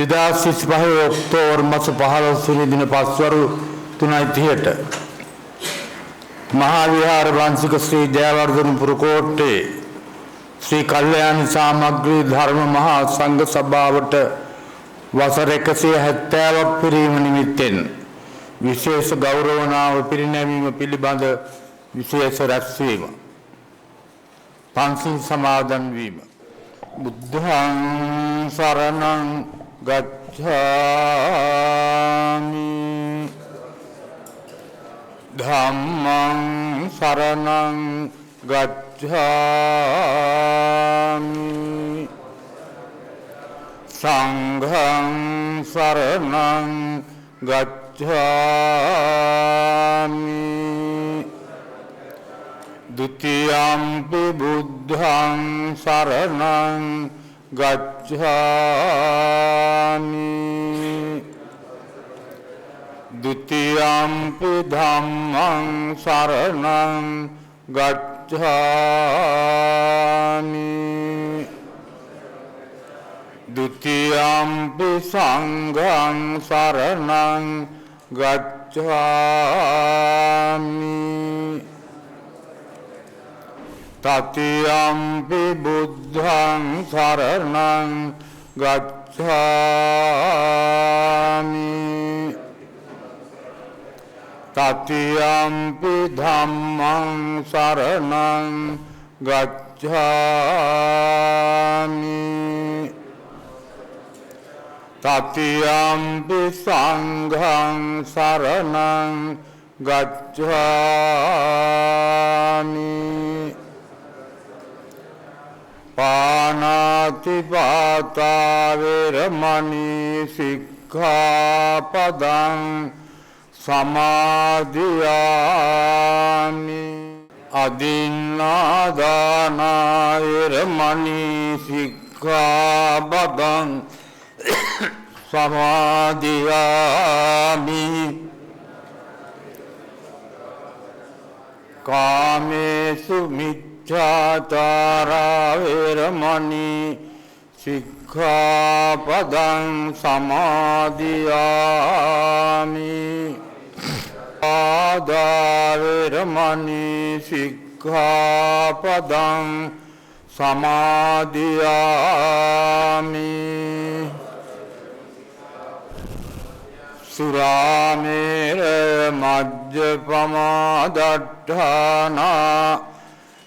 2025 October මාස 15 වෙනි දින පස්වරු 3:30ට මහා විහාර වංශික ශ්‍රී ජයවර්ධනපුර කෝට්ටේ ශ්‍රී කල්යාණ සාමග්‍රී ධර්ම මහා සංඝ සභාවට වසර 170ක් පිරීම නිමිත්තෙන් විශේෂ ගෞරවනාව පිරිනැමීම පිළිබඳ විශේෂ රැස්වීම පන්සිල් සමාදන් වීම බුද්ධං සරණං ගච්ඡාමි ධම්මං සරණං ගච්ඡාමි සංඝං සරණං ගච්ඡාමි ဒုတိယံ පි බුද්ධං සරණං ගච්ඡාමි ဒုတိယံ පි ධම්මං සරණං ගච්ඡාමි ဒုတိယံ පි සංඝං සරණං ගච්ඡාමි တတိယံ පි බුද්ධං සංඝං සරණං ගච්ඡාමි තතියම්පි ධම්මං සරණං ගච්ඡාමි තතියම්පි සංඝං සරණං ගච්ඡාමි පාණාතිපාතා වේරමණී සික්ඛාපදං සමාදියාමි අදින්නාදාන වේරමණී සික්ඛාපදං සමාදියාමි කාමේසු මිච්ඡාචාරා වේරමණී සික්ඛාපදං සමාදියාමි ආදා වේරමණී සික්ඛාපදං සමාදියාමි සුරාමේර මජ්ජපමා දට්ඨානා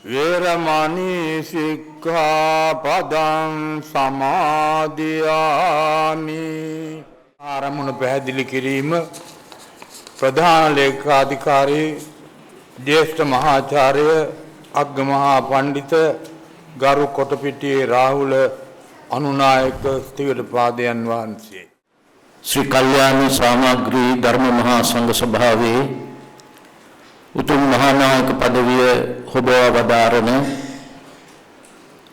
වේරමණී සික්ඛාපදං සමාදියාමි ආරමුණ පැහැදිලි කිරීම ප්‍රධාන ලේකාධිකාරී ජ්‍යෙෂ්ඨ මහාචාර්ය අග්ගමහා පණ්ඩිත ගරු කොටපිටියේ රාහුල අනුනායක ස්ථවිරපාදයන් වහන්සේ श्री कल्याणी सामग्री धर्म महासंघ सभावे उतुम महानायक पदवीय होबवा वदारण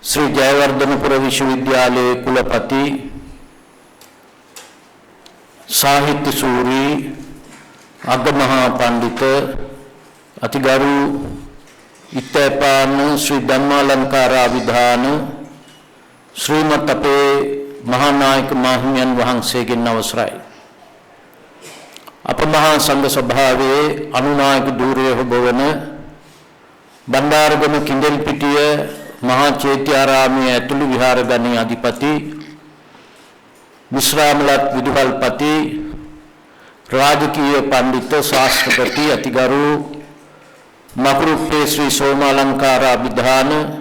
श्री जयवर्धनपुर विश्वविद्यालय कुलपति साहित्य सूरी अग्गमहा पंडित अतिगरु इत्तेपान श्री धर्मालंकारा विधान श्रीमत अपे महानायक माहिम्यन वහන්සේගෙන් අවසරයි අප මහා සංඝ සභාවේ අනුනායක ධූරයේ හොබවන බණ්ඩාරගම කිඳෙල්පිටිය මහා චෛත්‍යාරාමයේ ඇතුළු විහාරගණී අධිපති විශ්‍රාමලත් විදුහල්පති රාජකීය පඬිත ශාස්ත්‍රපති අතිගරු මකුරුප්පේ ශ්‍රී සෝමාලංකාර අභිධාන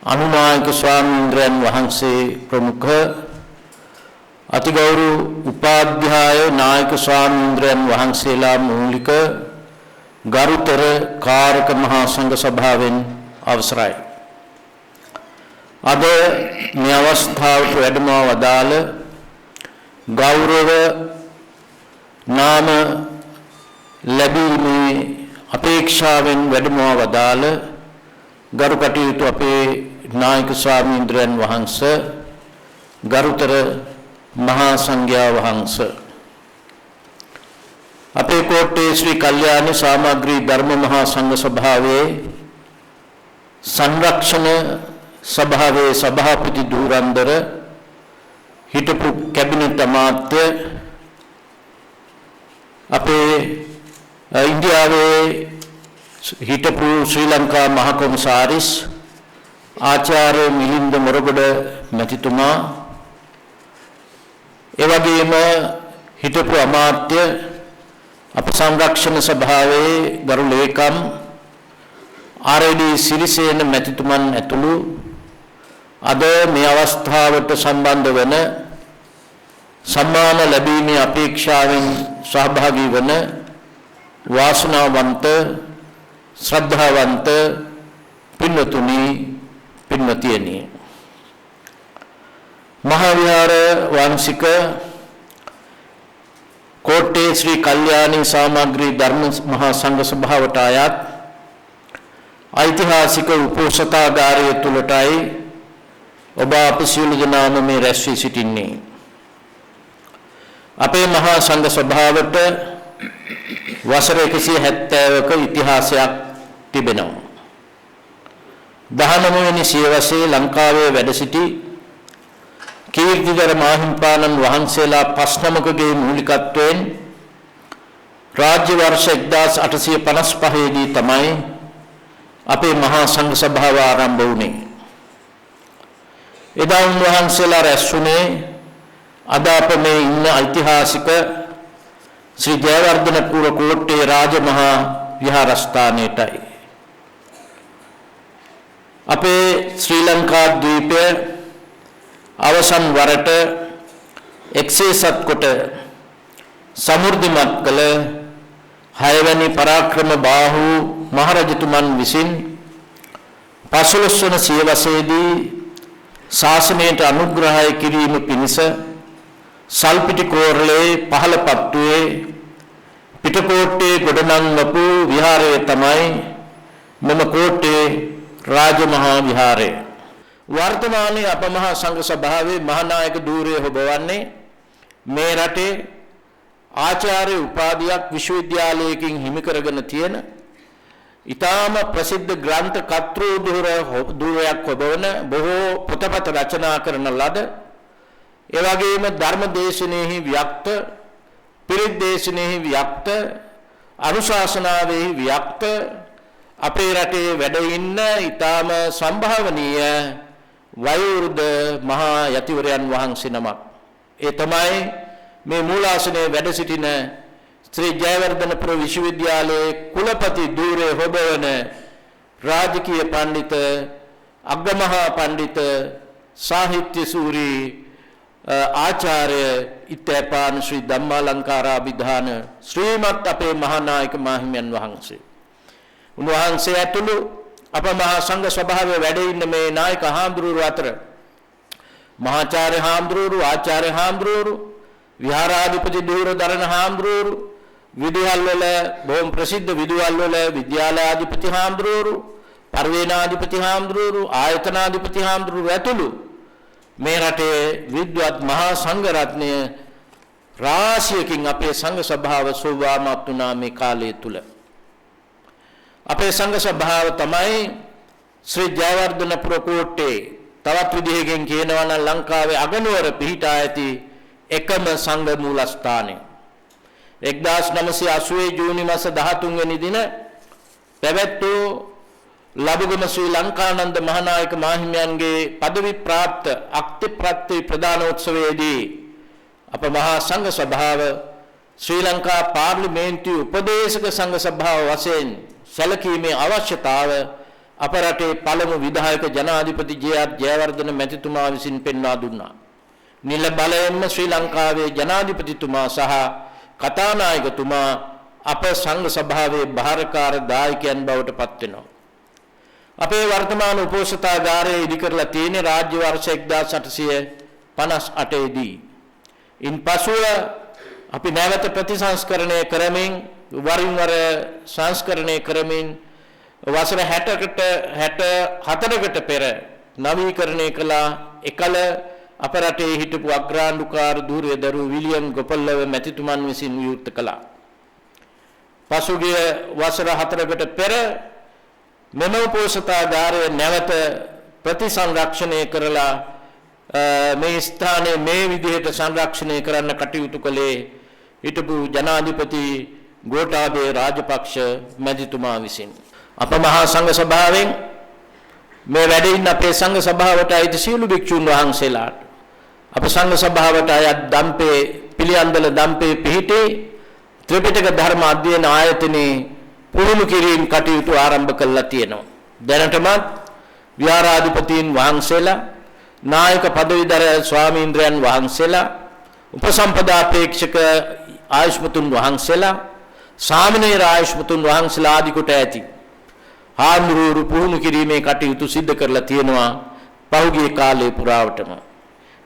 अनुनायक स्वामींद्रन वහන්සේ प्रमुख अतिगौरव उपाध्याय नायक स्वामींद्रन वහන්සේලා මූලික ගරුතර කාරක මහා සංඝ සභාවෙන් අවසරයි අද මේ අවස්ථාවට වැඩම වදාළ ගෞරව නාම ලැබීමේ අපේක්ෂාවෙන් වැඩම වදාළ ගරු කටයුතු අපේ නායක ස්වාමීන්ද්‍රයන් වහන්සේ ගරුතර මහා සංඝයා වහන්සේ අපේ කෝට්ටේ ශ්‍රී කල්යාණී සාමග්‍රී ධර්ම මහා සංඝ සභාවේ සංරක්ෂණ සභාවේ සභාපති ධූරන්දර හිටපු කැබිනට් අමාත්‍ය අපේ ඉන්දියාවේ හිටපු ශ්‍රී ලංකා මහා කොමසාරිස් ආචාර්ය මිලින්ද මොරගොඩ මැතිතුමා එවැගේම හිටපු අමාත්‍ය අප සංරක්ෂණ සභාවේ ගරු ලේකම් ආර්.ඩී. සිරිසේන මැතිතුමන් ඇතුළු අද මේ අවස්ථාවට සම්බන්ධ වන සම්මාන ලැබීමේ අපේක්ෂාවෙන් සහභාගී වන වාසනාවන්ත ශ්‍රද්ධාවන්ත පින්වතුනි පින්වතියනි මහා විහාර වාංශික कोट्टे श्री कल्याणी सामग्री धर्म महासंघ सभाවට අයත් ऐतिहासिक उपोषितागारය තුලටයි ඔබ අප සියලු දෙනාම මේ රැස් වී සිටින්නේ. අපේ මහා සංඝ සභාවට වසර 170ක ඉතිහාසයක් තිබෙනවා. 19 වෙනි සියවසේ ලංකාවේ වැඩ සිටි කීර්තිදර මාහිම්පාණන් වහන්සේලා 5 නමකගේ මූලිකත්වයෙන් රාජ්‍ය වර්ෂ 1855 දී තමයි අපේ මහා සංඝ සභාව ආරම්භ වුණේ. එදා උන්වහන්සේලා රැස්ුනේ අද අප මේ ඉන්න ඓතිහාසික ශ්‍රී ජයවර්ධනපුර කෝට්ටේ රාජමහා විහාරස්ථානයටයි. අපේ ශ්‍රී ලංකා ද්වීපය අවසන් වරට එක්සේසත් කොට සමෘද්ධිමත් කළ 6 වැනි පරාක්‍රම බාහු මහරජතුමන් විසින් 15 වන සියවසේදී ශාසනයට අනුග්‍රහය කිරීම පිණිස සල්පිටි කෝරළේ පහළ පත්තුවේ පිටකෝට්ටේ ගොඩනංවපු විහාරය තමයි මෙම කෝට්ටේ රාජමහා විහාරය. වර්තමානයේ අප මහා සංඝ සභාවේ මහානායක ධූරය හොබවන්නේ මේ රටේ ආචාර්ය උපාධියක් විශ්වවිද්‍යාලයකින් හිමි කරගෙන තියෙන ඊටාම ප්‍රසිද්ධ ග්‍රන්ථ කර්තෘ ධූරයක් හොබවන බොහෝ පොතපත රචනා කරන ලද ඒ වගේම ධර්ම දේශනෙහි ව්‍යක්ත පිරිත් දේශනෙහි ව්‍යක්ත අනුශාසනාවෙහි ව්‍යක්ත අපේ රටේ වැඩ ඉන්න ඊටාම සම්භාවනීය වයෝවෘද්ධ මහා යතිවරයන් වහන්සේ නමක්. ඒ තමයි මේ මූලාසනයේ වැඩ සිටින ශ්‍රී ජයවර්ධනපුර විශ්වවිද්‍යාලයේ කුලපති ධූරය හොබවන රාජකීය පඬිත අග්‍රමහා පඬිත සාහිත්‍ය සූරී ආචාර්ය ඉත්තේපාන ශ්‍රී ධම්මාලංකාරාභිධාන ශ්‍රීමත් අපේ මහානායක මාහිමියන් වහන්සේ. උන්වහන්සේ ඇතුළු අප මහා සංඝ සභාවේ වැඩ ඉන්න මේ නායක හාමුදුරුවෝ අතර මහාචාර්ය හාමුදුරුවෝ ආචාර්ය හාමුදුරුවෝ විහාරාධිපති ධූර දරණ හාමුදුරුවෝ විදුහල් වල බොහොම ප්‍රසිද්ධ විදුහල් වල විද්‍යාලයාධිපති හාමුදුරුවෝ පරිවේනාධිපති හාමුදුරුවෝ ආයතනාධිපති හාමුදුරුවෝ ඇතුළු මේ රටේ විද්වත් මහා සංඝ රත්නය රාශියකින් අපේ සංඝ සභාව සෝවාමත් වුණා මේ කාලය තුල. අපේ සංඝ සභාව තමයි ශ්‍රී ජයවර්ධනපුර කෝට්ටේ තවත් විදිහකින් කියනවා නම් ලංකාවේ අගනුවර පිහිටා ඇති එකම සංඝ මූලස්ථානය. 1980 ජූනි මාස 13 වෙනි දින පැවැත්වූ ලබුගම ශ්‍රී ලංකානන්ද මහානායක මාහිමියන්ගේ পদවි ප්‍රාප්ත අක්ති ප්‍රත්‍ය ප්‍රදානෝත්සවයේදී අප මහා සංඝ සභාව ශ්‍රී ලංකා පාර්ලිමේන්තු උපදේශක සංඝ සභාව වශයෙන් සැලකීමේ අවශ්‍යතාව අප රටේ පළමු විධායක ජනාධිපති ජේ.ආර්. ජයවර්ධන මැතිතුමා විසින් පෙන්වා දුන්නා. නිල බලයෙන්ම ශ්‍රී ලංකාවේ ජනාධිපතිතුමා සහ කතානායකතුමා අප සංඝ සභාවේ භාරකාර දායකයන් බවට පත් වෙනවා. අපේ වර්තමාන උපෝසථාගාරය ඉදි කරලා තියෙන රාජ්‍ය වර්ෂ 1858 දී. ඉන්පසුව අපි නැවත ප්‍රතිසංස්කරණය කරමින් වරින් වර සංස්කරණය කරමින් වසර 64කට පෙර නවීකරණය කළ එකල අප රටේ හිටපු අග්‍රාණ්ඩුකාර ධූරයදරු විලියම් ගොපල්ලව මැතිතුමන් විසින් විවෘත කළා. පසුගිය වසර 4කට පෙර මෙම උපෝසථාගාරය නැවත ප්‍රතිසංරක්ෂණය කරලා මේ ස්ථානයේ මේ විදිහට සංරක්ෂණය කරන්න කටයුතු කළේ හිටපු ජනාධිපති ගෝඨාභය රාජපක්ෂ මැතිතුමා විසින්. අප මහා සංඝ සභාවෙන් මේ වැඩ ඉන්න අපේ සංඝ සභාවට අයිති සියලු භික්ෂුන් වහන්සේලාට අප සංඝ සභාවට අයත් දම්පේ පිළියන්දල දම්පේ පිහිටි ත්‍රිපිටක ධර්ම අධ්‍යයන ආයතනයේ පුහුණු කිරීම කටයුතු ආරම්භ කළා තියෙනවා. දැනටමත් විහාරාධිපතීන් වහන්සේලා නායක පදවිධර ස්වාමීන්ද්‍රයන් වහන්සේලා උපසම්පදාපේක්ෂක ආයුෂ්මතුන් වහන්සේලා සාමණේර ආයුෂ්මතුන් වහන්සේලා ආදී කොට ඇති හාමුදුරුවෝ පුහුණු කිරීමේ කටයුතු සිදු කරලා තියෙනවා පහුගිය කාලේ පුරාවටම.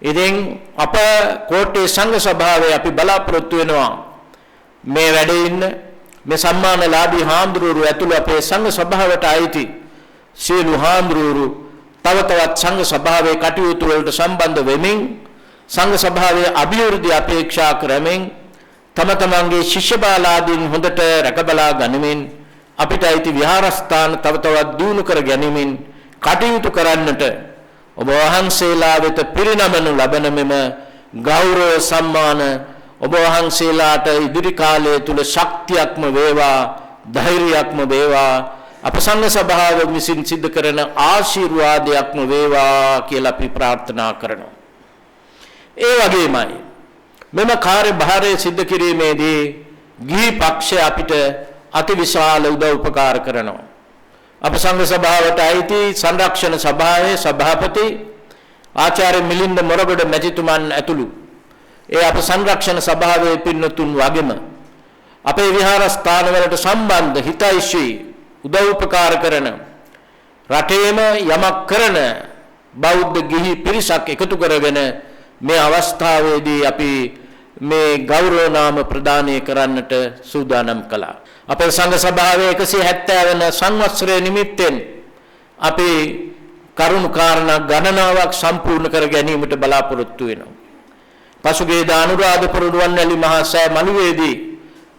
ඉතින් අප කෝට්ටේ සංඝ සභාවේ අපි බලාපොරොත්තු වෙනවා මේ වැඩේ ඉන්න මේ සම්මානලාභී හාමුදුරුවෝ ඇතුළු අපේ සංඝ සභාවට අයිති සියලු හාමුදුරුවෝ තව තවත් සංඝ සභාවේ කටයුතු වලට සම්බන්ධ වෙමින් සංඝ සභාවේ අභිවෘද්ධිය අපේක්ෂා කරමින් තම තමන්ගේ ශිෂ්‍ය බාලාදීන් හොඳට රැකබලා ගනිමින් අපිට අයිති විහාරස්ථාන තව තවත් දියුණු කර ගැනීමෙන් කටයුතු කරන්නට ඔබ වහන්සේලා වෙත පිරිනමනු ලබන මෙම ගෞරව සම්මාන ඔබ වහන්සේලාට ඉදිරි කාලය තුල ශක්තියක්ම වේවා ධෛර්යයක්ම වේවා අප සංඝ සභාව විසින් සිදු කරන ආශිර්වාදයක්ම වේවා කියලා අපි ප්‍රාර්ථනා කරනවා. ඒ වගේමයි මෙම කාර්යභාරය සිදු කිරීමේදී ගිහි පක්ෂය අපිට අතිවිශාල උදව් උපකාර කරනවා. අප සංඝ සභාවට අයිති සංරක්ෂණ සභාවේ සභාපති ආචාර්ය මිලින්ද මොරගොඩ මැතිතුමන් ඇතුළු ඒ අප සංරක්ෂණ සභාවේ පින්නතුන් වගේම අපේ විහාරස්ථානවලට සම්බන්ධ හිතයිශී උදව් උපකාර කරන රටේම යමක් කරන බෞද්ධ ගිහි පිරිසක් එකතු කරගෙන මේ අවස්ථාවේදී අපි මේ ගෞරව නාම ප්‍රදානය කරන්නට සූදානම් කළා. අපේ සංඝ සභාවේ 170 වෙනි සංවත්සරය නිමිත්තෙන් අපි කරුණු කාරණා ගණනාවක් සම්පූර්ණ කර ගැනීමට බලාපොරොත්තු වෙනවා. පසුගිය අනුරාධපුර රුවන්වැලි මහා සෑ මළුවේදී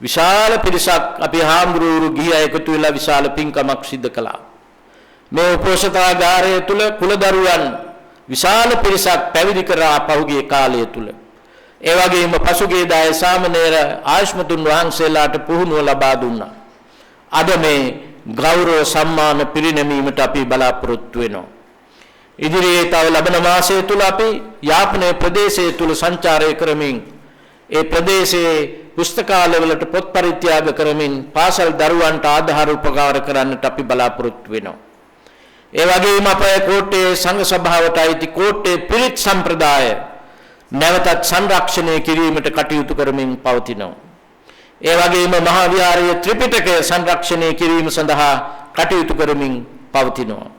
විශාල පිරිසක් අපි හාමුදුරුවෝ ගිහි අය එකතු වෙලා විශාල පින්කමක් සිදු කළා. මේ උපෝසථාගාරය තුල කුලදරුවන් විශාල පිරිසක් පැවිදි කරා පහුගිය කාලය තුල. ඒ වගේම පසුගිය දාය සාමණේර ආයුෂ්මතුන් වහන්සේලාට පුහුණුව ලබා දුන්නා. අද මේ ගෞරව සම්මාන පිරිනැමීමට අපි බලාපොරොත්තු වෙනවා. ඉදිරියේ තව ලබන මාසය තුල අපි යාපනයේ ප්‍රදේශය තුල සංචාරය කරමින් ඒ ප්‍රදේශයේ පුස්තකාලවලට පොත් පරිත්‍යාග කරමින් පාසල් දරුවන්ට ආධාර උපකාර කරන්නට අපි බලාපොරොත්තු වෙනවා. ඒ වගේම අපේ කෝට්ටේ සංඝ සභාවට අයිති කෝට්ටේ පිරිත් සම්ප්‍රදාය නැවතත් සංරක්ෂණය කිරීමට කටයුතු කරමින් පවතිනවා. ඒ වගේම මහා විහාරයේ ත්‍රිපිටකය සංරක්ෂණය කිරීම සඳහා කටයුතු කරමින් පවතිනවා.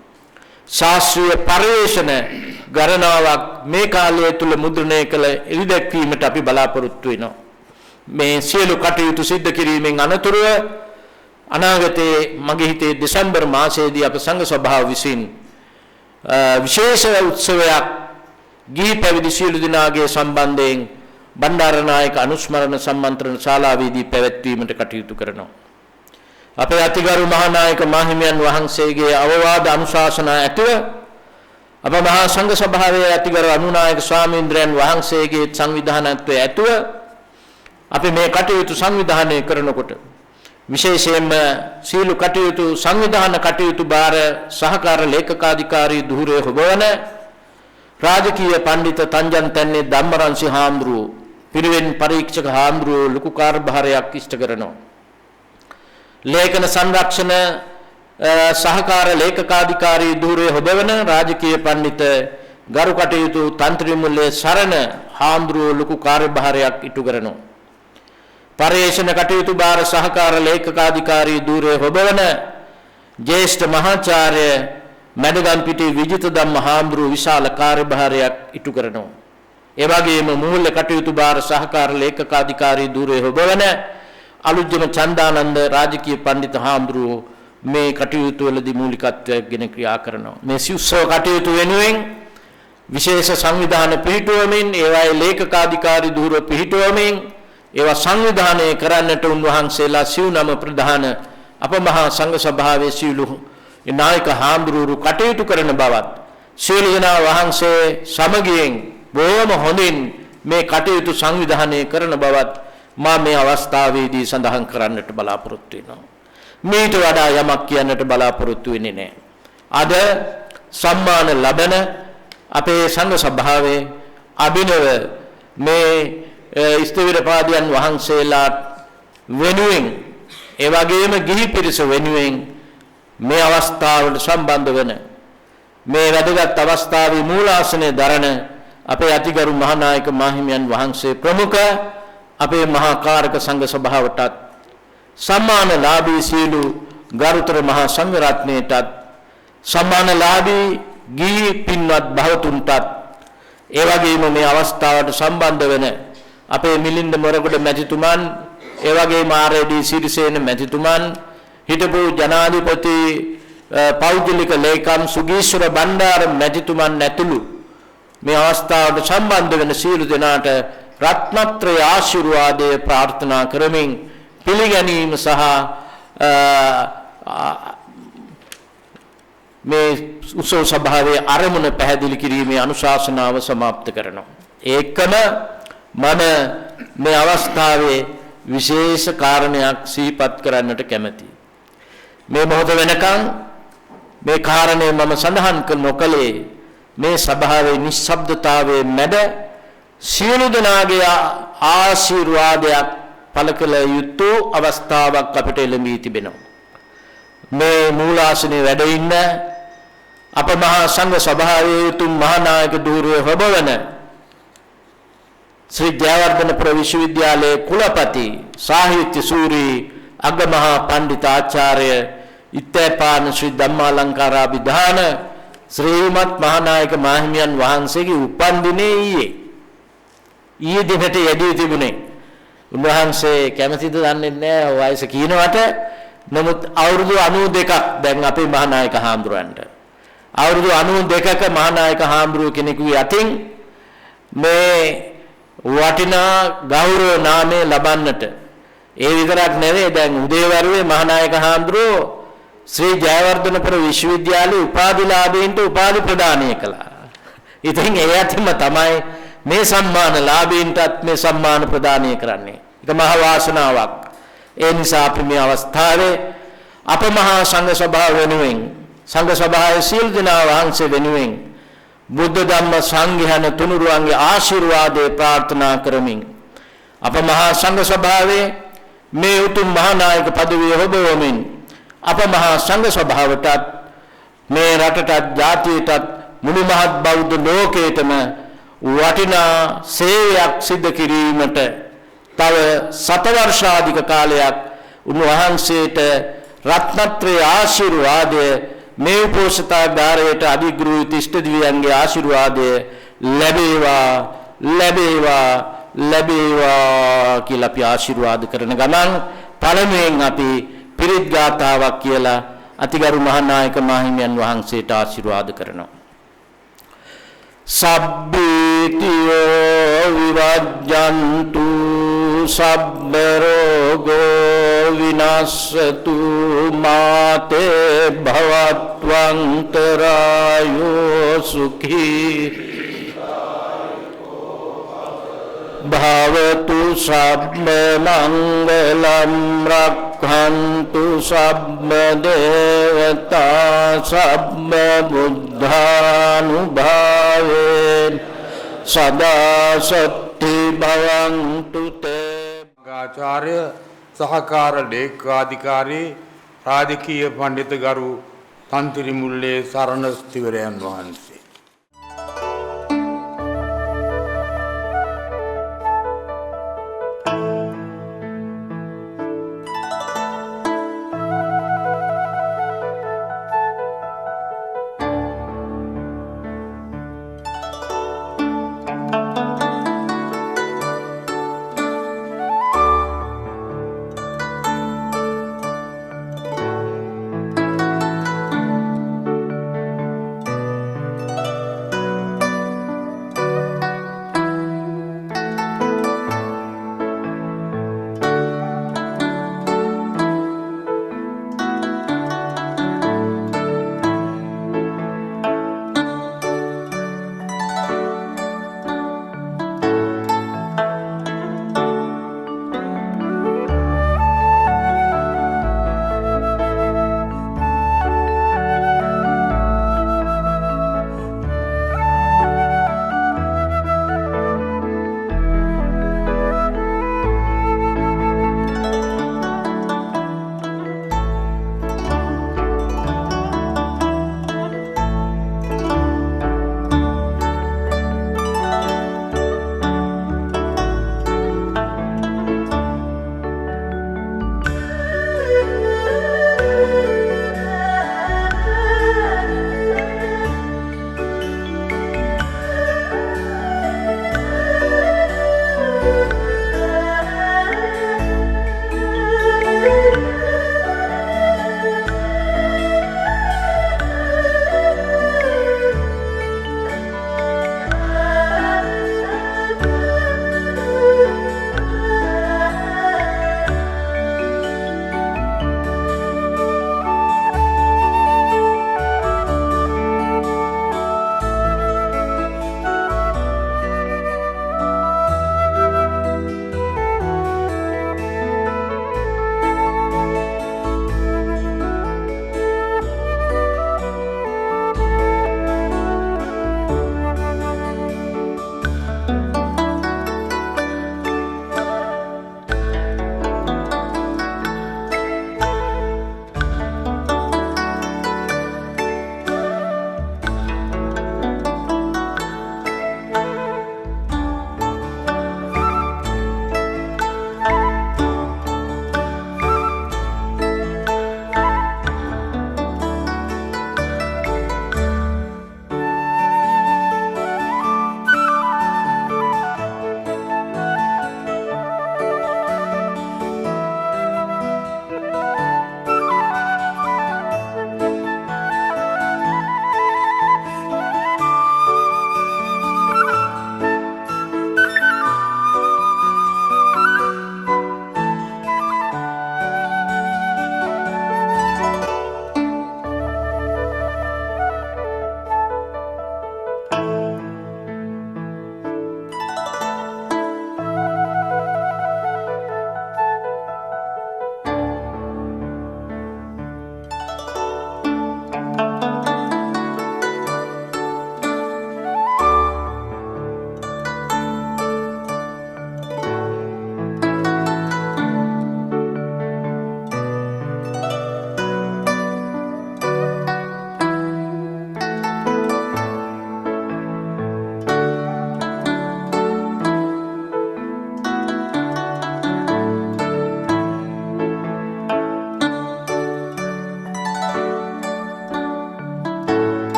ශාස්ත්‍රීය පරිශ්‍රණ ගණනාවක් මේ කාලය තුල මුද්‍රණය කළ එළිදැක්වීමට අපි බලාපොරොත්තු වෙනවා. මේ සියලු කටයුතු සිද්ධ කිරීමෙන් අනතුරුව අනාගතයේ මගේ හිතේ දෙසැම්බර් මාසයේදී අප සංඝ සභාව විසින් විශේෂ උත්සවයක් ගිහි පැවිදි සියලු දෙනාගේ සම්බන්ධයෙන් බණ්ඩාරනායක අනුස්මරණ සම්මන්ත්‍රණ ශාලාවේදී පැවැත්වීමට කටයුතු කරනවා. අපේ අතිගරු මහානායක මාහිමියන් වහන්සේගේ අවවාද අනුශාසනා ඇතුව අප මහා සංඝ සභාවේ අතිගරු අනුනායක ස්වාමීන්ද්‍රයන් වහන්සේගේ සංවිධානත්වයේ ඇතුව අපි මේ කටයුතු සංවිධානය කරනකොට විශේෂයෙන්ම සීල කටයුතු සංවිධාන කටයුතු බාර සහකාර ලේකකාධිකාරී ධූරයේ හොබවන රාජකීය පඬිත තංජන් තන්නේ ධම්මරන්සි හාමුදුරුවෝ පිරිවෙන් පරීක්ෂක හාමුදුරුවෝ ලොකු කාර්යභාරයක් ඉෂ්ට කරනවා. ලේඛන සංරක්ෂණ සහකාර ලේකකාධිකාරී ධූරයේ හොබවන රාජකීය පඬිත ගරු කටයුතු තන්ත්‍රීමුල්ලේ සරණ හාමුදුරුවෝ ලොකු කාර්යභාරයක් ඉටු කරනවා. පරිේශන කටයුතු බාර සහකාර ලේකකාධිකාරී ධූරයේ හොබවන ජ්‍යෙෂ්ඨ මහාචාර්ය මැඩගම්පිටි විජිත ධම්ම හාමුදුරුවෝ විශාල කාර්යභාරයක් ඉටු කරනවා. ඒ වගේම මූල්‍ය කටයුතු බාර සහකාර ලේකකාධිකාරී ධූරයේ හොබවන අලුත්ජම චන්දානන්ද රාජකීය පඬිත හාමුදුරුවෝ මේ කටයුතු වලදී මූලිකත්වයෙන් ක්‍රියා කරනවා. මේ සිව්සව කටයුතු වෙනුවෙන් විශේෂ සංවිධාන පිහිටුවමින් ඒවායේ ලේකකාධිකාරී ධූර පිහිටුවමින් ඒවා සංවිධානය කරන්නට උන්වහන්සේලා සිව්නම ප්‍රධාන අප මහා සංඝ සභාවේ සියලු නායක හාමුදුරුවෝ කටයුතු කරන බවත් සියලු දෙනා වහන්සේ සමගියෙන් බොහොම හොඳින් මේ කටයුතු සංවිධානය කරන බවත් මා මේ අවස්ථාවේදී සඳහන් කරන්නට බලාපොරොත්තු වෙනවා. මේට වඩා යමක් කියන්නට බලාපොරොත්තු වෙන්නේ නැහැ. අද සම්මාන ලබන අපේ සංඝ සභාවේ අභිනව මේ ස්ථවිරපාදයන් වහන්සේලා වෙනුවෙන් ඒ වගේම ගිහි පිරිස වෙනුවෙන් මේ අවස්ථාවට සම්බන්ධ වෙන මේ වැදගත් අවස්ථාවේ මූලාසනයේ දරන අපේ අතිගරු මහානායක මාහිමියන් වහන්සේ ප්‍රමුඛ අපේ මහා කාරක සංඝ සභාවටත් සම්මානලාභී සීලු ගරුතර මහා සංඝ රත්නයටත් සම්මානලාභී ගිහි පින්වත් භවතුන්ටත් ඒ වගේම මේ අවස්ථාවට සම්බන්ධ වෙන අපේ මිලින්ද මොරගොඩ මැතිතුමන් ඒ වගේම ආර්.ඩී. සිරිසේන මැතිතුමන් හිටපු ජනාධිපති පෞද්ගලික ලේකම් සුගීශ්වර බණ්ඩාර මැතිතුමන් ඇතුළු මේ අවස්ථාවට සම්බන්ධ වෙන සියලු දෙනාට රත්නත්‍රය ආශිර්වාදය ප්‍රාර්ථනා කරමින් පිළිගැනීම සහ මේ උත්සව සභාවේ ආරමුණ පැහැදිලි කිරීමේ අනුශාසනාව સમાપ્ત කරනවා. ඒකම මම මේ අවස්ථාවේ විශේෂ කාරණයක් සිහිපත් කරන්නට කැමැතියි. මේ මොහොත වෙනකන් මේ කාරණේ මම සඳහන් කළ නොකලේ මේ සභාවේ නිශ්ශබ්දතාවයේ මැද සියලු දෙනාගේ ආශිර්වාදයක් පළ කළ යුතු අවස්ථාවක් අපිට එළඹී තිබෙනවා. මේ මූලාසනයේ වැඩ ඉන්න අප මහා සංඝ සභාවේ උතුම් මහානායක ධූරයේ හොබවන ශ්‍රී ජයවර්ධනපුර විශ්වවිද්‍යාලයේ කුලපති සාහිත්‍ය සූරී අගමහා පණ්ඩිතාචාර්ය ඉත්තේපාන ශ්‍රී ධම්මාලංකාරාභිධාන ශ්‍රීමත් මහානායක මාහිමියන් වහන්සේගේ උපන් දිනේ ඊයේ දිනට යෙදී තිබුණේ. උන්වහන්සේ කැමැතිද දන්නේ නැහැ වයස කියනවට. නමුත් අවුරුදු 92ක් දැන් අපේ මහානායක හාමුදුරන්ට. අවුරුදු 92ක මහානායක හාමුදුරුව කෙනෙකුගේ අතින් මේ වටිනා ගෞරව නාමය ලබන්නට ඒ විතරක් නෙවෙයි දැන් උදේවරුේ මහානායක හාමුදුරුව ශ්‍රී ජයවර්ධනපුර විශ්වවිද්‍යාලයේ උපාධිලාභීන්ට උපාධි ප්‍රදානය කළා. ඉතින් ඒ අතින්ම තමයි මේ සම්මාන ලාභීන්ටත් මේ සම්මාන ප්‍රදානය කරන්නේ. ඒක මහ වාසනාවක්. ඒ නිසා අපි මේ අවස්ථාවේ අප මහා සංඝ සභාව වෙනුවෙන් සංඝ සභාවේ සියලු දෙනා වහන්සේ වෙනුවෙන් බුද්ධ ධම්ම සංඝයාන තුනුරුවන්ගේ ආශිර්වාදේ ප්‍රාර්ථනා කරමින් අප මහා සංඝ සභාවේ මේ උතුම් මහානායක පදවිය හොබවමින් අප මහා සංඝ සභාවටත් මේ රටටත් ජාතියටත් මුළු මහත් බෞද්ධ ලෝකයටම වටිනා සේවයක් සිදු කිරීමට තව සතවර්ෂාධික කාලයක් උන්වහන්සේට රත්නත්‍රයේ ආශිර්වාදය මේ උපෝසථාගාරයට අධිග්‍රහිත ඉෂ්ට දිව්‍යයන්ගේ ආශිර්වාදය ලැබේවා ලැබේවා ලැබේවා කියලා අපි ආශිර්වාද කරන ගමන් පළමුවෙන් අපි පිරිත් ගාථාවක් කියලා අතිගරු මහානායක මාහිමියන් වහන්සේට ආශිර්වාද කරනවා. සබ්බීතියෝ විරජ්ජන්තු සබ්බ රෝගෝ විනාශතු මාතේ භවත්වන්තරායෝ සුඛී භවතු සබ්බ මංගලම් රක්ඛන්තු සබ්බ දේවතා සබ්බ බුද්ධානුභාවේන සදා සත්‍ති භවන්තු තේ. ආචාර්ය සහකාර ලේකාධිකාරී රාජකීය පඬිතු ගරු තන්තිරි මුල්ලේ සරණ ස්තිවරයන් වහන්සේ.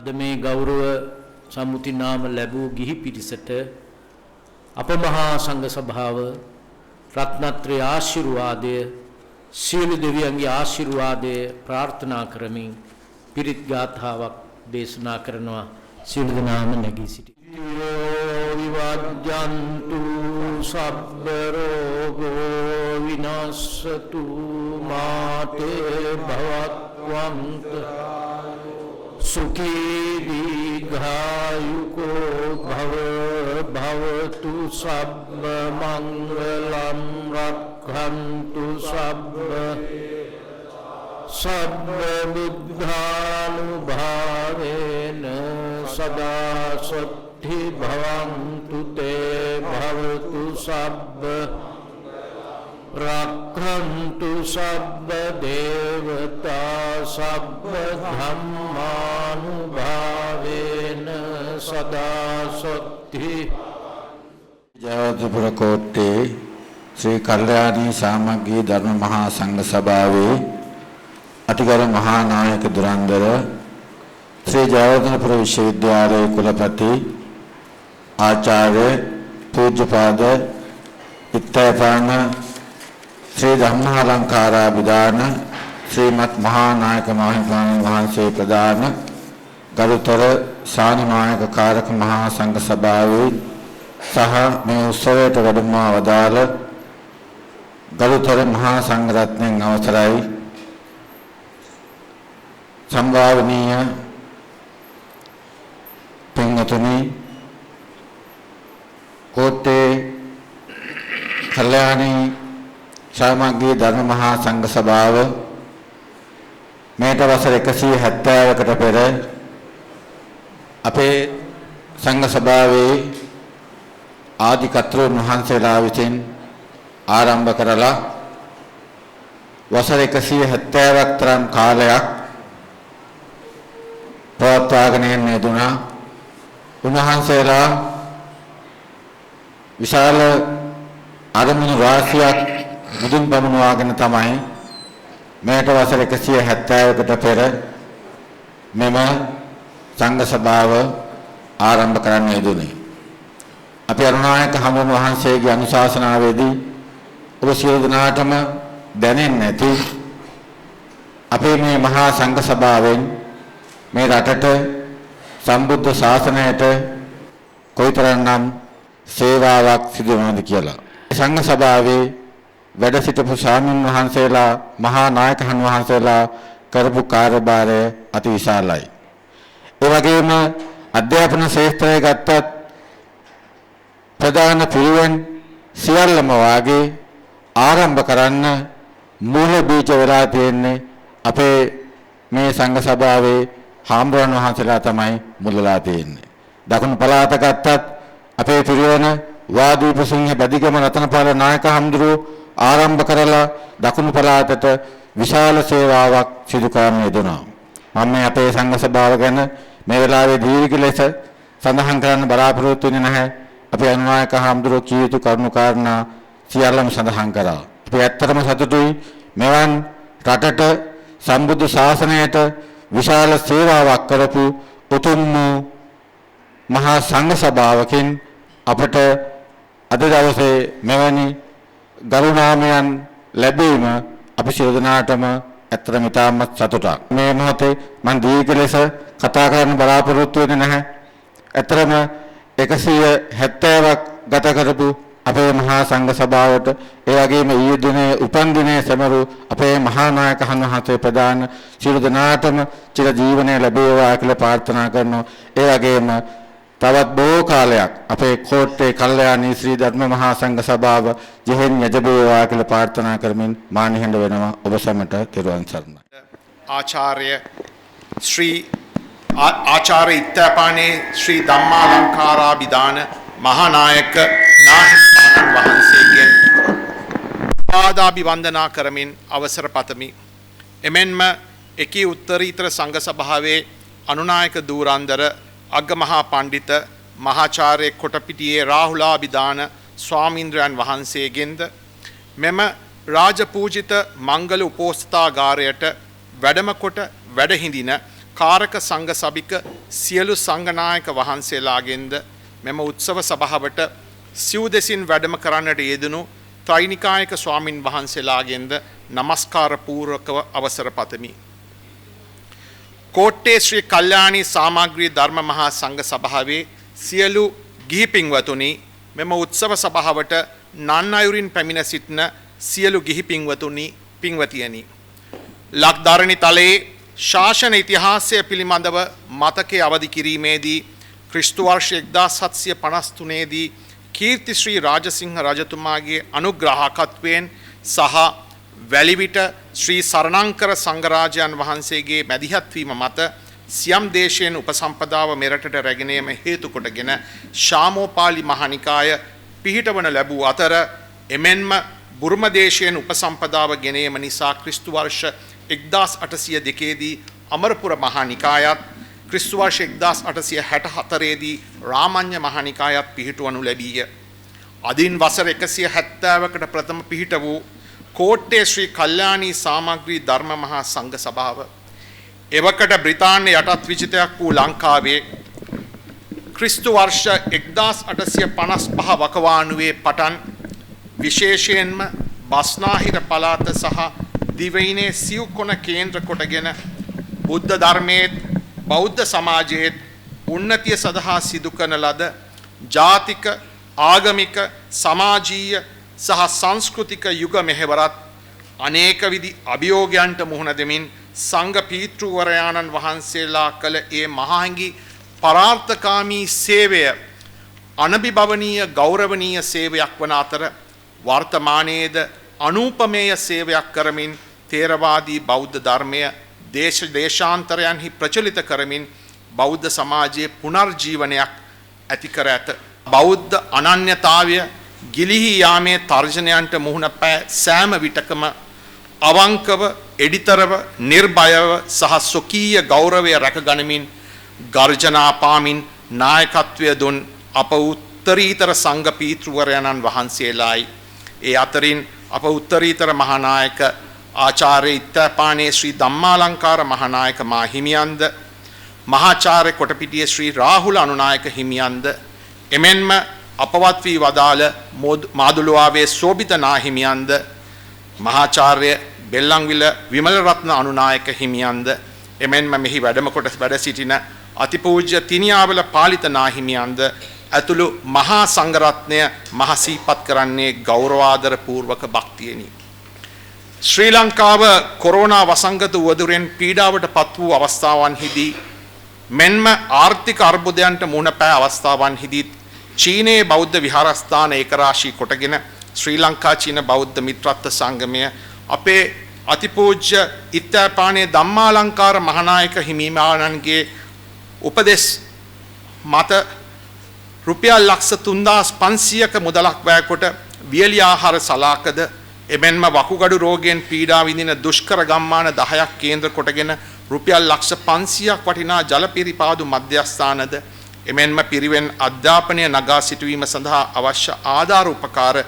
අද මේ ගෞරව සම්මුති නාම ලැබූ ගිහි පිරිසට අප මහා සංඝ සභාව රත්නත්‍රය ආශිර්වාදය සියලු දෙවියන්ගේ ආශිර්වාදය ප්‍රාර්ථනා කරමින් පිරිත් ගාථාවක් දේශනා කරනවා. සියලු දෙනාම නැගී සිටියෝ විවජ්ජන්තු සබ්බ රෝගෝ විනාශතු මාතේ භවත්වන්ත සුඛී දීඝායුකෝ භව භවතු සබ්බ මංගලම් රක්ඛන්තු සබ්බ සබ්බ බුද්ධානුභාවේන සදා සොත්ථි භවන්තු තේ භවතු සබ්බ රක්ඛන්තු සබ්බ දේවතා සබ්බ ධම්මානුභාවේන සදා සොත්ථි. ජයවර්ධනපුර කෝට්ටේ ශ්‍රී කල්යාණී සාමග්ගී ධර්ම මහා සංඝ සභාවේ අතිගරු මහා නායක දුරන්දර ශ්‍රී ජයවර්ධනපුර විශ්වවිද්‍යාලයේ කුලපති ආචාර්ය පූජ්‍යපාද ඉත්තේපාන ශ්‍රී ධම්මාලංකාරාභිදාන ශ්‍රීමත් මහා නායක මහින්දාණන් වහන්සේ ප්‍රදාන ගරුතර සානිනායක කාරක මහා සංඝ සභාවේ සහ මේ උත්සවයට වැඩමවා වදාළ ගරුතර මහා සංඝ රත්නයන් අවසරයි සම්භාවනීය පින්වතුනි කෝට්ටේ කල්යාණී සාමග්ගී ධර්ම මහා සංඝ සභාව මේට වසර 170කට පෙර අපේ සංඝ සභාවේ ආදි කතෘන් වහන්සේලා විසින් ආරම්භ කරලා වසර 170ක් තරම් කාලයක් පවත්වාගෙන යෙදුණා. උන්වහන්සේලා විශාල අරමුණු රාශියක් මුදුන් පමුණවාගෙන තමයි මේට වසර 170කට පෙර මෙම සංඝ සභාව ආරම්භ කරන්න යෙදුනේ. අපි අරුණායක හමුන් වහන්සේගේ අනුශාසනාවේදී ඔබ සියලු දෙනාටම දැනෙන්නේ නැති අපේ මේ මහා සංඝ සභාවෙන් මේ රටට සම්බුද්ධ ශාසනයට කොයිතරම්නම් සේවාවක් සිදු වෙනවද කියලා. සංඝ සභාවේ වැඩ සිටපු ස්වාමීන් වහන්සේලා මහා නායකයන් වහන්සේලා කරපු කාර්යභාරය අති විශාලයි. ඒ වගේම අධ්‍යාපන ශාස්ත්‍රය ගත්තත් ප්‍රධාන පිරිවෙන් සියල්ලම වාගේ ආරම්භ කරන්න මූල බීජ වෙලා තියෙන්නේ අපේ මේ සංඝ සභාවේ හාමුදුරන් වහන්සේලා තමයි මුලලා තියෙන්නේ. දකුණු පළාත ගත්තත් අපේ පිරිවෙන වාදීප සිංහ බදිගම රතනපාල නායක හාමුදුරුවෝ ආරම්භ කරලා දකුණු පළාතට විශාල සේවාවක් සිදු කරන්න යෙදුණා. මම මේ අපේ සංඝ සභාව ගැන මේ වෙලාවේ දීර්ඝ ලෙස සඳහන් කරන්න බලාපොරොත්තු වෙන්නේ නැහැ. අපේ අනුනායක හාමුදුරුවෝ කී යුතු කරුණු කාරණා සියල්ලම සඳහන් කරා. අපි ඇත්තටම සතුටුයි මෙවන් රටට සම්බුද්ධ ශාසනයට විශාල සේවාවක් කරපු උතුම් මහා සංඝ සභාවකින් අපට අද දවසේ මෙවැනි ගරුනාමයන් ලැබීම අපි සියලු දෙනාටම ඇත්තටම ඉතාමත් සතුටක්. මේ මොහොතේ මම දීර්ඝ ලෙස කතා කරන්න බලාපොරොත්තු වෙන්නේ නැහැ. ඇත්තටම 170ක් ගත කරපු අපේ මහා සංඝ සභාවට ඒ වගේම ඊයේ දිනේ උපන් දිනේ සමරු අපේ මහා නායක වහන්සේ ප්‍රදාන සියලු දෙනාටම චිර ජීවනය ලැබේවා කියලා ප්‍රාර්ථනා කරනවා. ඒ වගේම තවත් බොහෝ කාලයක් අපේ කෝට්ටේ කල්යාණී ශ්‍රී ධර්ම මහා සංඝ සභාව ජෙහෙන් යජබේවා කියලා ප්‍රාර්ථනා කරමින් මා නිහඬ වෙනවා. ඔබ සැමට තෙරුවන් සරණයි. ආචාර්ය ඉත්තපානේ ශ්‍රී ධම්මාලංකාරාභිදාන මහානායක නාහිමිපාණන් වහන්සේගෙන් පාදාභිවන්දනා කරමින් අවසර පතමි. එමෙන්ම එකී උත්තරීතර සංඝ සභාවේ අනුනායක දූරන්දර අග්ගමහා පණ්ඩිත මහාචාර්ය කොටපිටියේ රාහුලාභිදාන ස්වාමීන්ද්‍රයන් වහන්සේගෙන්ද මෙම රාජපූජිත මංගල උපෝසථාගාරයට වැඩම කොට වැඩහිඳින කාරක සංඝ සභික සියලු සංඝනායක වහන්සේලාගෙන්ද මෙම උත්සව සභාවට සිව් දෙසින් වැඩම කරන්නට යෙදුණු ත්‍රිනිකායක ස්වාමින් වහන්සේලාගෙන්ද නමස්කාර පූර්වකව අවසර පතමි. කෝට්ටේ ශ්‍රී කල්යාණී සාමග්‍රී ධර්ම මහා සංඝ සභාවේ සියලු ගිහි පින්වතුනි මෙම උත්සව සභාවට නන් අයුරින් පැමිණ සිටින සියලු ගිහි පින්වතුනි පින්වතියනි ලක්ධරණි තලයේ ශාසන ඉතිහාසය පිළිබඳව මතකයේ අවදි කිරීමේදී ක්‍රිස්තු වර්ෂ 1753 දී කීර්ති ශ්‍රී රාජසිංහ රජතුමාගේ අනුග්‍රහකත්වයෙන් සහ වැලිවිට ශ්‍රී සරණංකර සංඝරාජයන් වහන්සේගේ මැදිහත් වීම මත සියම් දේශයෙන් උපසම්පදාව මෙරටට රැගෙන යාම හේතු කොටගෙන ශාමෝපාලි මහනිකාය පිහිටවන ලැබූ අතර එමෙන්ම බුරුම දේශයෙන් උපසම්පදාව ගෙන යාම නිසා ක්‍රිස්තු වර්ෂ 1802 දී අමරපුර මහනිකායත් ක්‍රිස්තු වර්ෂ 1864 දී රාමඤ්ඤ මහනිකායත් පිහිටවනු ලැබීය. අදින් වසර 170කට ප්‍රථම පිහිට වූ කෝට්ටේ ශ්‍රී කල්යාණී සාමග්‍රී ධර්ම මහා සංඝ සභාව එවකට බ්‍රිතාන්‍ය යටත් විජිතයක් වූ ලංකාවේ ක්‍රිස්තු වර්ෂ 1855 වකවානුවේ පටන් විශේෂයෙන්ම බස්නාහිර පළාත සහ දිවයිනේ සිව්කොන කේන්ද්‍ර කොටගෙන බුද්ධ ධර්මයේ බෞද්ධ සමාජයේ උන්නතිය සඳහා සිදු කරන ලද ජාතික ආගමික සමාජීය සහ සංස්කෘතික යුග මෙහෙවරත් අනේක විධි අභියෝගයන්ට මුහුණ දෙමින් සංඝ පීතෘවරයාණන් වහන්සේලා කළ ඒ මහාංගි පරාර්ථකාමී සේවය අනබිබවනීය ගෞරවනීය සේවයක් වන අතර වර්තමානයේද අනූපමේය සේවයක් කරමින් තේරවාදී බෞද්ධ ධර්මය දේශාන්තරයන්හි ප්‍රචලිත කරමින් බෞද්ධ සමාජයේ පුනර්ජීවනයක් ඇති කර ඇත. බෞද්ධ අනන්‍යතාවය ගිලිහි යාමේ තර්ජනයන්ට මුහුණ පෑ සෑම විටකම අවංකව එඩිතරව නිර්භයව සහ සොකීය ගෞරවය රැකගනිමින් ගර්ජනා පාමින් නායකත්වය දුන් අප උත්තරීතර සංඝ පීතෘවරයන්න් වහන්සේලායි. ඒ අතරින් අප උත්තරීතර මහානායක ආචාර්ය ඉත්තපානේ ශ්‍රී ධම්මාලංකාර මහානායක මාහිමියන්ද මහාචාර්ය කොටපිටියේ ශ්‍රී රාහුල අනුනායක හිමියන්ද එමෙන්ම අපවත් වී වදාළ මාදුළුවාවේ සෝබිත නාහිමියන්ද මහාචාර්ය බෙල්ලන්විල විමල රත්න අනුනායක හිමියන්ද එමෙන්ම මෙහි වැඩම කොට වැඩ සිටින අතිපූජ්‍ය තිනියාවල පාලිත නාහිමියන්ද ඇතුළු මහා සංඝරත්නය මහසීපත් කරන්නේ ගෞරවාදර පූර්වක භක්තියෙනි. ශ්‍රී ලංකාව කොරෝනා වසංගත උවදුරෙන් පීඩාවට පත් වූ අවස්ථාවන්හිදී මෙන්ම ආර්ථික අර්බුදයන්ට මුහුණ පෑ අවස්ථාවන්හිදී චීනයේ බෞද්ධ විහාරස්ථාන ඒකරාශී කොටගෙන ශ්‍රී ලංකා චීන බෞද්ධ මිත්‍රත්ව සංගමය අපේ අතිපූජ්‍ය ඉත්තපානේ ධම්මාලංකාර මහානායක හිමිමාණන්ගේ උපදෙස් මත රුපියල් ලක්ෂ 3500ක මුදලක් වැය කොට වියලි ආහාර සලාකද එමෙන්ම වකුගඩු රෝගයෙන් පීඩා විඳින දුෂ්කර ගම්මාන 10ක් කේන්ද්‍ර කොටගෙන රුපියල් ලක්ෂ 500ක් වටිනා ජල පිරිපාදු මධ්‍යස්ථානද එමෙන්ම පිරිවෙන් අධ්‍යාපනය නගා සිටුවීම සඳහා අවශ්‍ය ආධාර උපකාර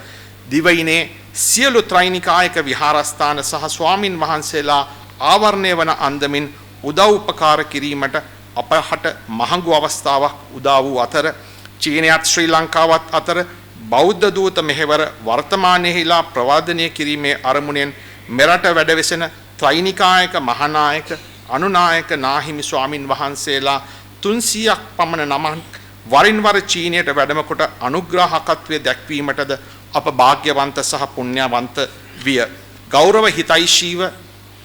දිවයිනේ සියලු ත්‍රිනිකායක විහාරස්ථාන සහ ස්වාමින් වහන්සේලා ආවරණය වන අන්දමින් උදව් උපකාර කිරීමට අපහට මහඟු අවස්ථාවක් උදා වූ අතර චීනයත් ශ්‍රී ලංකාවත් අතර බෞද්ධ දූත මෙහෙවර වර්තමානයේහිලා ප්‍රවර්ධනය කිරීමේ අරමුණෙන් මෙරට වැඩවෙසෙන ත්‍රිනිකායක මහානායක අනුනායක නාහිමි ස්වාමින් වහන්සේලා 300ක් පමණ නමක් වරින් වර චීනයට වැඩම කොට අනුග්‍රහකත්වයේ දැක්වීමටද අප වාග්යවන්ත සහ පුණ්‍යවන්ත විය. ගෞරව හිතයිශීව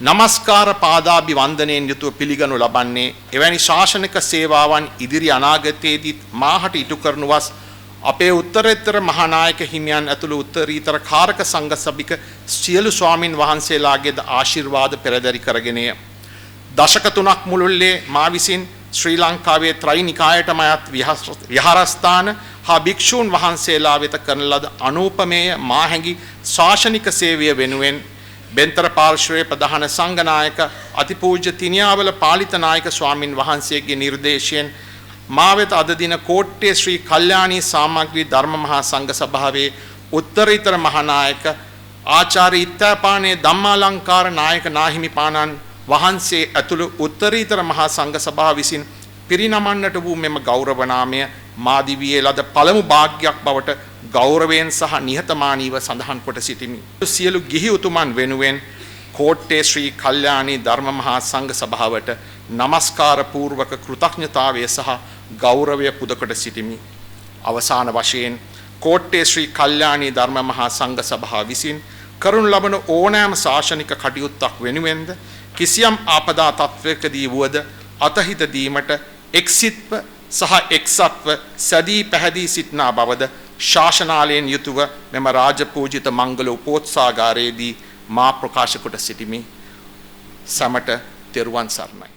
නමස්කාර පාදාභි වන්දනයෙන් යුතුව පිළිගනු ලබන්නේ එවැනි ශාසනික සේවාවන් ඉදිරි අනාගතයේදී මාහට ඉටු කරනුවස් අපේ උත්තරීතර මහානායක හිමියන් ඇතුළු උත්තරීතර කාරක සංඝ සභික සියලු ස්වාමින් වහන්සේලාගේද ආශිර්වාද පෙරදරි කරගෙනය. දශක 3ක් මුළුල්ලේ මා විසින් ශ්‍රී ලංකාවේ ත්‍රිනිකායටම අයත් විහාරස්ථාන හා භික්ෂූන් වහන්සේලා වෙත කරන ලද අනූපමේය මාහැඟි ශාසනික සේවය වෙනුවෙන් බෙන්තර පාර්ශ්වයේ ප්‍රධාන සංඝනායක අතිපූජ්‍ය තිනියාවල පාලිත නායක ස්වාමින් වහන්සේගේ නිර්දේශයෙන් මා වෙත අද දින කෝට්ටේ ශ්‍රී කල්යාණී සාමග්‍රී ධර්ම මහා සංඝ සභාවේ උත්තරීතර මහානායක ආචාර්ය ඉත්තපානේ ධම්මාලංකාර නායක නාහිමිපාණන් වහන්සේ ඇතුළු උත්තරීතර මහා සංඝ සභාව විසින් පිරිනමන්නට වූ මෙම ගෞරව නාමය මාදිවියේ ලද පළමු භාග්‍යයක් බවට ගෞරවයෙන් සහ නිහතමානීව සඳහන් කොට සිටිමි. සියලු ගිහි උතුමන් වෙනුවෙන් කෝට්ටේ ශ්‍රී කල්යාණී ධර්ම මහා සංඝ සභාවට නමස්කාර පූර්වක කෘතඥතාවය සහ ගෞරවය පුදකොට සිටිමි. අවසාන වශයෙන් කෝට්ටේ ශ්‍රී කල්යාණී ධර්ම මහා සංඝ සභාව විසින් කරනු ලබන ඕනෑම ශාසනික කටයුත්තක් වෙනුවෙන්ද කිසියම් ආපදා තත්වයකදී වුවද අතහිත දීමට එක්සිත්ව සහ එක්සත්ව සැදී පැහැදී සිටිනා බවද ශාසනාලයෙන් යුතුව මෙම රාජපූජිත මංගල උපෝත්සාගාරයේදී මා ප්‍රකාශ කොට සිටිමි. සමට තෙරුවන් සරණයි.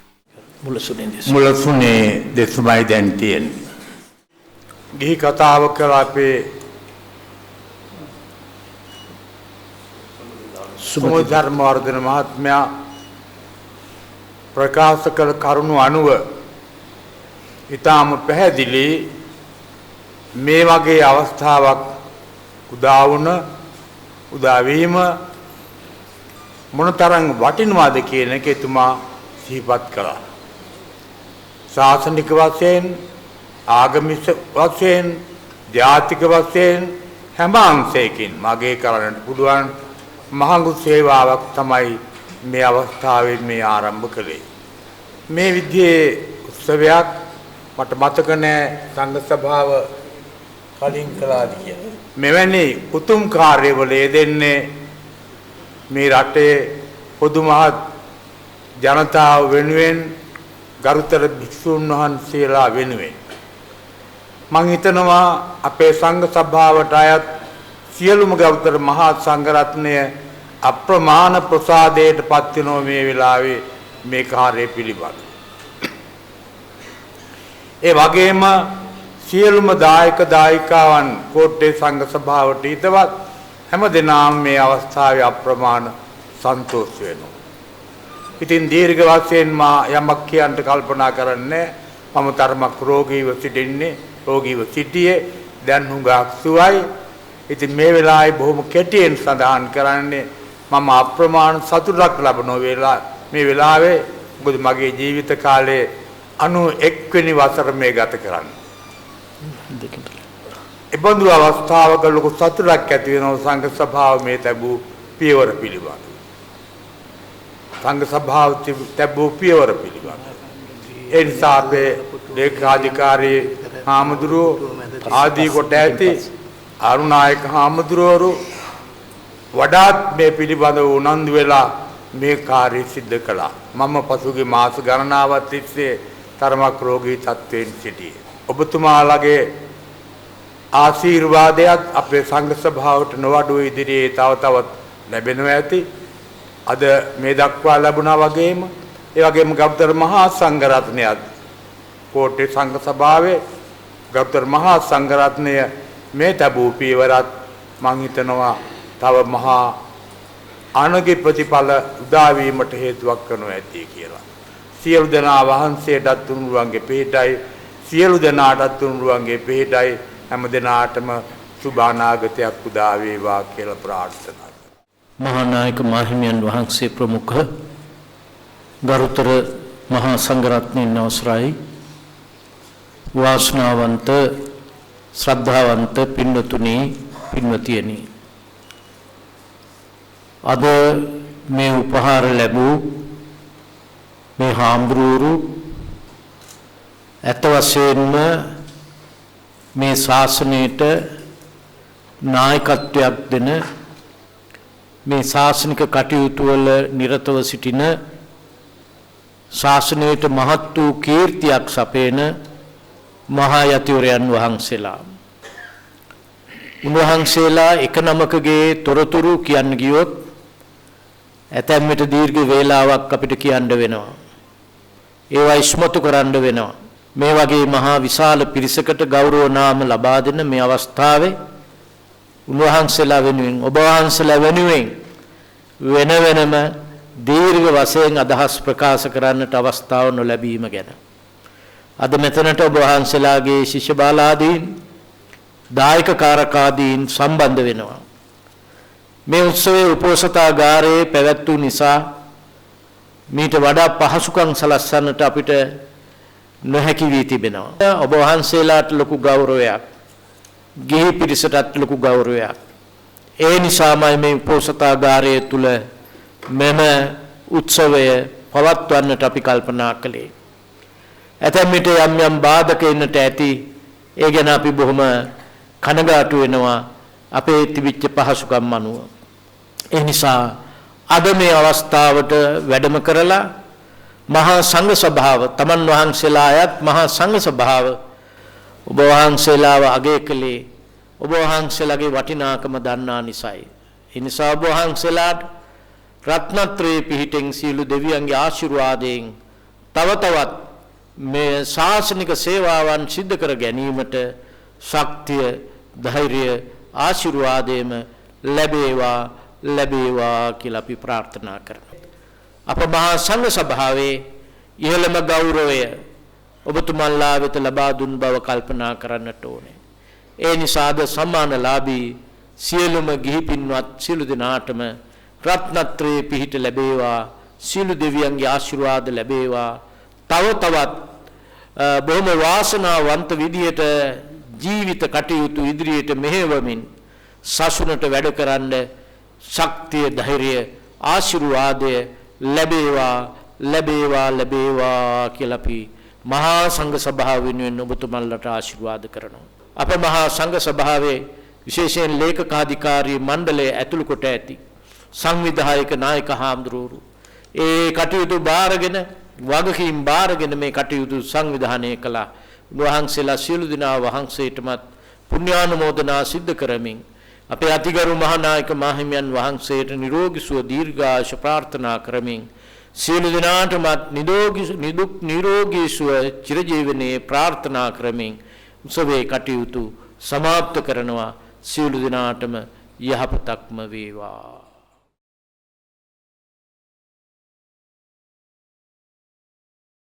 මුලසුනේ දෙසුමයි දැන් තියෙන්නේ. ගිහි කතාව කළා අපේ සුමති ධර්මවර්ධන මහත්මයා ප්‍රකාශ කළ කරුණු අනුව ඊටාම පැහැදිලි මේ වගේ අවස්ථාවක් උදා වීම මොනතරම් වටිනවද කියන එක එතුමා සිහිපත් කළා. ශාසනික වශයෙන් ආගමික වශයෙන් ජාතික වශයෙන් හැම අංශයකින් මගේ කරන්නට පුළුවන් මහඟු සේවාවක් තමයි මේ අවස්ථාවේ මේ ආරම්භ කළේ. මේ විදිහේ උත්සවයක් මට මතක නැහැ සංඝ සභාව කලින් කළාද කියලා. මෙවැනි උතුම් කාර්යවල යෙදෙන්නේ මේ රටේ පොදු මහත් ජනතාව වෙනුවෙන් ගරුතර භික්ෂුන් වහන්සේලා වෙනුවෙන් මම හිතනවා අපේ සංඝ සභාවට අයත් සියලුම ගරුතර මහා සංඝ රත්නය අප්‍රමාණ ප්‍රසාදයට පත් වෙනවා මේ වෙලාවේ මේ කාර්යය පිළිබඳ. ඒ වගේම සියලුම දායක දායිකාවන් කෝට්ටේ සංඝ සභාවට හිතවත් හැම දෙනාම මේ අවස්ථාවේ අප්‍රමාණ සන්තෝෂ වෙනවා. ඉතින් දීර්ඝ වශයෙන් මා යමක් කියන්න කල්පනා කරන්නේ මම තරමක් රෝගීව සිටියේ දැන් හුඟක් සුවයි. ඉතින් මේ වෙලාවේ බොහොම කෙටියෙන් සඳහන් කරන්නේ මම අප්‍රමාණ සතුටක් ලබන මේ වෙලාවේ මොකද මගේ ජීවිත කාලයේ 91 වෙනි වසර මේ ගත කරන්නේ. එබඳු අවස්ථාවක ලොකු සතුටක් ඇති වෙනවා සංඝ සභාව මේ තැබූ පියවර පිළිබඳ. සංඝ සභාව තැබූ පියවර පිළිබඳ. ඒ නිසා අපේ ලේකාධිකාරී හාමුදුරුවෝ ආදී කොට ඇති අරුණායක හාමුදුරුවෝ වඩාත් මේ පිළිබඳව උනන්දු වෙලා මේ කාර්යය සිද්ධ කළා. මම පසුගිය මාස ගණනාවක් තිස්සේ තරමක් රෝගී තත්ත්වයෙන් සිටියේ. ඔබතුමාලගේ ආශිර්වාදයක් අපේ සංඝ සභාවට නොවඩුව ඉදිරියේ තව තවත් ලැබෙනවා ඇති. අද මේ දක්වා ලැබුණා වගේම ඒ වගේම ගෞතම මහා සංඝ රත්නයත් කෝට්ටේ සංඝ සභාවේ ගෞතම මහා සංඝ රත්නය මේ තබූ පියවරත් මං හිතනවා තව මහා ආනගේ ප්‍රතිඵල උදා වීමට හේතුවක් කරනු ඇති කියලා. සියලු දෙනා වහන්සේටත් තුනුරුවන්ගේ පිහිටයි සියලු දෙනාටත් තුනුරුවන්ගේ පිහිටයි හැම දෙනාටම සුබ අනාගතයක් උදා වේවා කියලා ප්‍රාර්ථනා කරනවා. මහා නායක මාහිමියන් වහන්සේ ප්‍රමුඛ ගරුතර මහා සංඝරත්නයන් අවසරයි වාසනාවන්ත ශ්‍රද්ධාවන්ත පින්වතුනි පින්වතියනි අද මේ උපහාර ලැබූ මේ හාමුදුරුවරු ඇත්ත වශයෙන්ම මේ ශාසනයට නායකත්වයක් දෙන මේ ශාසනික කටයුතු වල නිරතව සිටින ශාසනයට මහත් වූ කීර්තියක් සපයන මහා යතිවරයන් වහන්සේලා. උන්වහන්සේලා එක නමකගේ තොරතුරු කියන්න ගියොත් ඇතැම් විට දීර්ඝ වේලාවක් අපිට කියන්න වෙනවා. ඒවා ඉස්මතු කරන්න වෙනවා. මේ වගේ මහා විශාල පිරිසකට ගෞරව නාම ලබා දෙන මේ අවස්ථාවේ උන්වහන්සේලා වෙනුවෙන් ඔබ වහන්සේලා වෙනුවෙන් වෙන වෙනම දීර්ඝ වශයෙන් අදහස් ප්‍රකාශ කරන්නට අවස්ථාව නොලැබීම ගැන අද මෙතනට ඔබ වහන්සේලාගේ ශිෂ්‍ය බාලාදීන් දායක කාරකාදීන් සම්බන්ධ වෙනවා. මේ උත්සවයේ උපෝසථාගාරයේ පැවැත්වූ නිසා මීට වඩා පහසුකම් සලස්සන්නට අපිට නොහැකි වී තිබෙනවා. ඔබ වහන්සේලාට ලොකු ගෞරවයක්, ගිහි පිරිසටත් ලොකු ගෞරවයක්. ඒ නිසාමයි මේ පෝසතාගාරය තුල මෙම උත්සවය පවත්වන්නට අපි කල්පනා කළේ. ඇතැම් විට යම් යම් බාධක එන්නට ඇති. ඒ ගැන අපි බොහොම කනගාටු වෙනවා අපේ තිබිච්ච පහසුකම් අනුව. ඒ නිසා අද මේ අවස්ථාවට වැඩම කරලා මහා සංඝ සභාව, තමන් වහන්සේලා අයත් මහා සංඝ සභාව ඔබ වහන්සේලාව අගය කළේ ඔබ වහන්සේලාගේ වටිනාකම දන්නා නිසායි. ඒ නිසා ඔබ වහන්සේලාට රත්නත්‍රයේ පිහිටෙන් සියලු දෙවියන්ගේ ආශිර්වාදයෙන් තව තවත් මේ ශාසනික සේවාවන් සිද්ධ කර ගැනීමට ශක්තිය, ධෛර්යය, ආශිර්වාදයම ලැබේවා කියලා අපි ප්‍රාර්ථනා කරනවා. අප මහා සංඝ සභාවේ ඉහළම ගෞරවය ඔබතුමන්ලා වෙත ලබා දුන් බව කල්පනා කරන්නට ඕනේ. ඒ නිසාද සම්මානලාභී සියලුම ගිහි පින්වත් සියලු දෙනාටම රත්නත්‍රයේ පිහිට ලැබේවා, සියලු දෙවියන්ගේ ආශිර්වාද ලැබේවා. තව තවත් බොහොම වාසනාවන්ත විදියට ජීවිත කටයුතු ඉදිරියට මෙහෙවමින් සසුනට වැඩ කරන්න ශක්තිය, ධෛර්යය, ආශිර්වාදය ලැබේවා කියලා අපි මහා සංඝ සභාව වෙනුවෙන් ඔබතුමන්ලට ආශිර්වාද කරනවා. අප මහා සංඝ සභාවේ විශේෂයෙන් ලේකකාධිකාරී මණ්ඩලය ඇතුළු කොට ඇති සංවිධායක නායක හාමුදුරුවෝ ඒ කටයුතු බාරගෙන, වගකීම් බාරගෙන මේ කටයුතු සංවිධානය කළා. උන්වහන්සේලා සියලු දෙනා වහන්සේටමත් පුණ්‍යානුමෝදනා සිද්ධ කරමින් අපේ අතිගරු මහානායක මාහිමියන් වහන්සේට නිරෝගී සුව දීර්ඝායුෂ ප්‍රාර්ථනා කරමින් සියලු දෙනාටමත් නිරෝගී සුව චිරජීවනයේ ප්‍රාර්ථනා කරමින් උත්සවයේ කටයුතු සමාප්ත කරනවා. සියලු දෙනාටම යහපතක්ම වේවා.